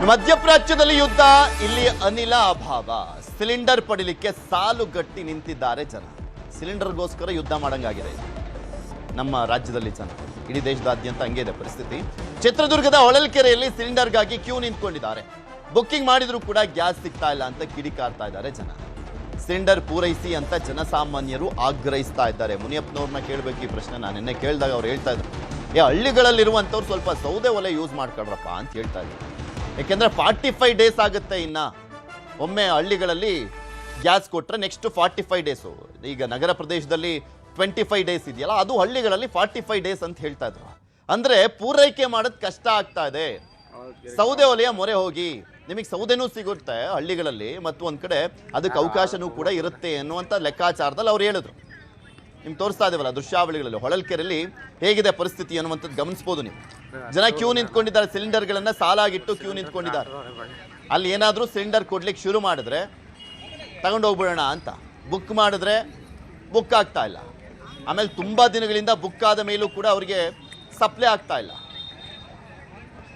ಮಧ್ಯಪ್ರಾಚ್ಯದಲ್ಲಿ ಯುದ್ಧ, ಇಲ್ಲಿ ಅನಿಲ ಅಭಾವ. ಸಿಲಿಂಡರ್ ಪಡಿಲಿಕ್ಕೆ ಸಾಲುಗಟ್ಟಿ ನಿಂತಿದ್ದಾರೆ ಜನ. ಸಿಲಿಂಡರ್ಗೋಸ್ಕರ ಯುದ್ಧ ಮಾಡಂಗಾಗಿದೆ ನಮ್ಮ ರಾಜ್ಯದಲ್ಲಿ ಜನ. ಇಡೀ ದೇಶದಾದ್ಯಂತ ಹಂಗೆ ಇದೆ ಪರಿಸ್ಥಿತಿ. ಚಿತ್ರದುರ್ಗದ ಹೊಳಲ್ಕೆರೆಯಲ್ಲಿ ಸಿಲಿಂಡರ್ಗಾಗಿ ಕ್ಯೂ ನಿಂತ್ಕೊಂಡಿದ್ದಾರೆ. ಬುಕ್ಕಿಂಗ್ ಮಾಡಿದ್ರು ಕೂಡ ಗ್ಯಾಸ್ ಸಿಗ್ತಾ ಇಲ್ಲ ಅಂತ ಕಿಡಿಕಾರ್ತಾ ಇದ್ದಾರೆ ಜನ. ಸಿಲಿಂಡರ್ ಪೂರೈಸಿ ಅಂತ ಜನಸಾಮಾನ್ಯರು ಆಗ್ರಹಿಸ್ತಾ ಇದ್ದಾರೆ. ಮುನಿಯಪ್ಪನವ್ರನ್ನ ಕೇಳಬೇಕು ಈ ಪ್ರಶ್ನೆ. ನಾನು ನಿನ್ನೆ ಕೇಳಿದಾಗ ಅವ್ರು ಹೇಳ್ತಾ ಇದ್ರು, ಹಳ್ಳಿಗಳಲ್ಲಿರುವಂಥವ್ರು ಸ್ವಲ್ಪ ಸೌದೆ ಒಲೆ ಯೂಸ್ ಮಾಡ್ಕೊಳ್ರಪ್ಪ ಅಂತ ಹೇಳ್ತಾ ಇದ್ರು. ಯಾಕೆಂದ್ರೆ 45 ಡೇಸ್ ಆಗುತ್ತೆ. ಇನ್ನ ಒಮ್ಮೆ ಹಳ್ಳಿಗಳಲ್ಲಿ ಗ್ಯಾಸ್ ಕೊಟ್ರೆ ನೆಕ್ಸ್ಟ್ 45 ಡೇಸು. ಈಗ ನಗರ ಪ್ರದೇಶದಲ್ಲಿ 25 ಡೇಸ್ ಇದೆಯಲ್ಲ, ಅದು ಹಳ್ಳಿಗಳಲ್ಲಿ 45 ಡೇಸ್ ಅಂತ ಹೇಳ್ತಾ ಇದ್ರು. ಅಂದ್ರೆ ಪೂರೈಕೆ ಮಾಡೋದು ಕಷ್ಟ ಆಗ್ತಾ ಇದೆ. ಸೌದೆ ಒಲೆಯ ಮೊರೆ ಹೋಗಿ, ನಿಮಗೆ ಸೌದೆನೂ ಸಿಗುತ್ತೆ ಹಳ್ಳಿಗಳಲ್ಲಿ, ಮತ್ತು ಒಂದ್ ಕಡೆ ಅದಕ್ಕೆ ಅವಕಾಶನೂ ಕೂಡ ಇರುತ್ತೆ ಅನ್ನುವಂಥ ಲೆಕ್ಕಾಚಾರದಲ್ಲಿ ಅವ್ರು ಹೇಳಿದ್ರು. ನಿಮ್ಗೆ ತೋರಿಸ್ತಾ ಇದೇವಲ್ಲ ದೃಶ್ಯಾವಳಿಗಳಲ್ಲಿ. ಹೊಳಲ್ಕೆರೆಯಲ್ಲಿ ಹೇಗಿದೆ ಪರಿಸ್ಥಿತಿ ಅನ್ನುವಂಥದ್ದು ಗಮನಿಸಬಹುದು ನೀವು. ಜನ ಕ್ಯೂ ನಿಂತ್ಕೊಂಡಿದ್ದಾರೆ, ಸಿಲಿಂಡರ್ಗಳನ್ನ ಸಾಲಾಗಿಟ್ಟು ಕ್ಯೂ ನಿಂತ್ಕೊಂಡಿದ್ದಾರೆ. ಅಲ್ಲಿ ಏನಾದರೂ ಸಿಲಿಂಡರ್ ಕೊಡ್ಲಿಕ್ಕೆ ಶುರು ಮಾಡಿದ್ರೆ ತಗೊಂಡು ಹೋಗ್ಬಿಡೋಣ ಅಂತ ಬುಕ್ ಮಾಡಿದ್ರೆ ಬುಕ್ ಆಗ್ತಾ ಇಲ್ಲ. ಆಮೇಲೆ ತುಂಬಾ ದಿನಗಳಿಂದ ಬುಕ್ ಆದ ಮೇಲೂ ಕೂಡ ಅವರಿಗೆ ಸಪ್ಲೈ ಆಗ್ತಾ ಇಲ್ಲ.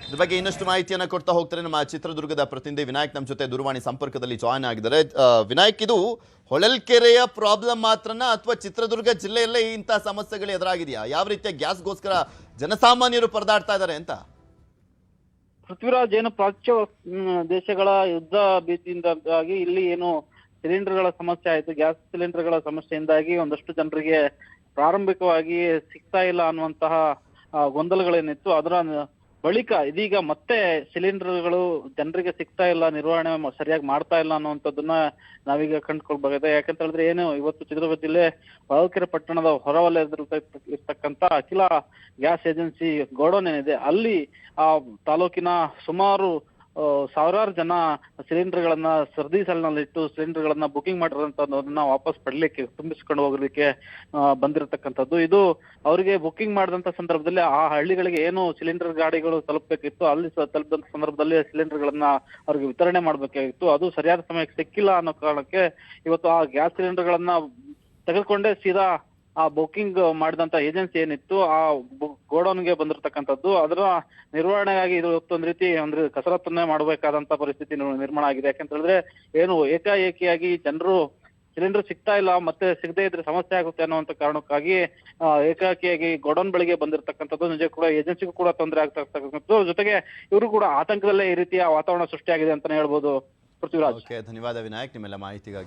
ಇದ್ರ ಬಗ್ಗೆ ಇನ್ನಷ್ಟು ಮಾಹಿತಿಯನ್ನು ಕೊಡ್ತಾ ಹೋಗ್ತಾರೆ ನಮ್ಮ ಚಿತ್ರದುರ್ಗದ ಪ್ರತಿನಿಧಿ ವಿನಾಯಕ್. ನಮ್ಮ ಜೊತೆ ದೂರವಾಣಿ ಸಂಪರ್ಕದಲ್ಲಿ ಜಾಯ್ನ್ ಆಗಿದ್ದಾರೆ. ವಿನಾಯಕ್, ಇದು ಹೊಳಲ್ಕೆರೆಯ ಪ್ರಾಬ್ಲಮ್ ಮಾತ್ರನ ಅಥವಾ ಚಿತ್ರದುರ್ಗ ಜಿಲ್ಲೆಯಲ್ಲೇ ಇಂಥ ಸಮಸ್ಯೆಗಳು ಎದುರಾಗಿದೆಯಾ? ಯಾವ ರೀತಿಯ ಗ್ಯಾಸ್ಗೋಸ್ಕರ ಜನಸಾಮಾನ್ಯರು ಪರದಾಡ್ತಾ ಇದ್ದಾರೆ ಅಂತ? ಪೃಥ್ವಿರಾಜ್, ಏನು ಪ್ರಾಚ್ಯ ದೇಶಗಳ ಯುದ್ಧ ಭೀತಿಯಿಂದಾಗಿ ಇಲ್ಲಿ ಏನು ಸಿಲಿಂಡರ್ಗಳ ಸಮಸ್ಯೆ ಆಯಿತು, ಗ್ಯಾಸ್ ಸಿಲಿಂಡರ್ಗಳ ಸಮಸ್ಯೆಯಿಂದಾಗಿ ಒಂದಷ್ಟು ಜನರಿಗೆ ಪ್ರಾರಂಭಿಕವಾಗಿ ಸಿಗ್ತಾ ಇಲ್ಲ ಅನ್ನುವಂತಹ ಗೊಂದಲಗಳೇನಿತ್ತು. ಅದರ ಬಳಿಕ ಇದೀಗ ಮತ್ತೆ ಸಿಲಿಂಡರ್ಗಳು ಜನರಿಗೆ ಸಿಗ್ತಾ ಇಲ್ಲ, ನಿರ್ವಹಣೆ ಸರಿಯಾಗಿ ಮಾಡ್ತಾ ಇಲ್ಲ ಅನ್ನುವಂಥದ್ದನ್ನ ನಾವೀಗ ಕಂಡುಕೊಳ್ಬೇಕಾಗಿದೆ. ಯಾಕಂತ ಹೇಳಿದ್ರೆ ಏನು ಇವತ್ತು ಚಿತ್ರದುರ್ಗ ಜಿಲ್ಲೆ ಹೊಳಲ್ಕೆರೆ ಪಟ್ಟಣದ ಹೊರವಲಯದಲ್ಲಿರ್ತಕ್ಕಂಥ ಅಖಿಲ ಗ್ಯಾಸ್ ಏಜೆನ್ಸಿ ಗೋಡೌನ್ ಏನಿದೆ, ಅಲ್ಲಿ ಆ ತಾಲೂಕಿನ ಸುಮಾರು ಸಾವಿರಾರು ಜನ ಸಿಲಿಂಡರ್ಗಳನ್ನ ಸರದಿ ಸಾಲಿನಲ್ಲಿಟ್ಟು ಸಿಲಿಂಡರ್ಗಳನ್ನ ಬುಕಿಂಗ್ ಮಾಡಿರೋಂಥದ್ದನ್ನ ವಾಪಸ್ ಪಡ್ಲಿಕ್ಕೆ, ತುಂಬಿಸ್ಕೊಂಡು ಹೋಗ್ಲಿಕ್ಕೆ ಬಂದಿರತಕ್ಕಂಥದ್ದು. ಇದು ಅವರಿಗೆ ಬುಕಿಂಗ್ ಮಾಡಿದಂತ ಸಂದರ್ಭದಲ್ಲಿ ಆ ಹಳ್ಳಿಗಳಿಗೆ ಏನು ಸಿಲಿಂಡರ್ ಗಾಡಿಗಳು ತಲುಪಬೇಕಿತ್ತು, ಅಲ್ಲಿ ತಲುಪಿದಂತ ಸಂದರ್ಭದಲ್ಲಿ ಸಿಲಿಂಡರ್ಗಳನ್ನ ಅವ್ರಿಗೆ ವಿತರಣೆ ಮಾಡ್ಬೇಕಾಗಿತ್ತು. ಅದು ಸರಿಯಾದ ಸಮಯಕ್ಕೆ ಸಿಕ್ಕಿಲ್ಲ ಅನ್ನೋ ಕಾರಣಕ್ಕೆ ಇವತ್ತು ಆ ಗ್ಯಾಸ್ ಸಿಲಿಂಡರ್ಗಳನ್ನ ತೆಗೆದುಕೊಂಡೇ ಸೀದಾ ಆ ಬುಕಿಂಗ್ ಮಾಡಿದಂತ ಏಜೆನ್ಸಿ ಏನಿತ್ತು ಆ ಗೋಡೌನ್ಗೆ ಬಂದಿರತಕ್ಕಂಥದ್ದು. ಅದರ ನಿರ್ವಹಣೆಗಾಗಿ ಇದು ಒಂದು ರೀತಿ ಅಂದ್ರೆ ಕಸರತ್ತನ್ನೇ ಮಾಡಬೇಕಾದಂತ ಪರಿಸ್ಥಿತಿ ನಿರ್ಮಾಣ ಆಗಿದೆ. ಯಾಕಂತ ಹೇಳಿದ್ರೆ ಏನು ಏಕಾಏಕಿಯಾಗಿ ಜನರು ಸಿಲಿಂಡರ್ ಸಿಗ್ತಾ ಇಲ್ಲ, ಮತ್ತೆ ಸಿಗದೇ ಇದ್ರೆ ಸಮಸ್ಯೆ ಆಗುತ್ತೆ ಅನ್ನುವಂತ ಕಾರಣಕ್ಕಾಗಿ ಏಕಾಏಕಿಯಾಗಿ ಗೋಡೌನ್ ಬಳಿಗೆ ಬಂದಿರತಕ್ಕಂಥದ್ದು. ನಿಜ ಕೂಡ ಏಜೆನ್ಸಿಗೂ ಕೂಡ ತೊಂದರೆ ಆಗ್ತಕ್ಕಂಥದ್ದು. ಜೊತೆಗೆ ಇವರು ಕೂಡ ಆತಂಕದಲ್ಲೇ ಈ ರೀತಿಯ ವಾತಾವರಣ ಸೃಷ್ಟಿಯಾಗಿದೆ ಅಂತಾನೆ ಹೇಳ್ಬೋದು. ಪೃಥ್ವಿರಾಜ್, ಧನ್ಯವಾದ ವಿನಾಯಕ್ ನಿಮ್ಮೆಲ್ಲ ಮಾಹಿತಿಗಾಗಿ.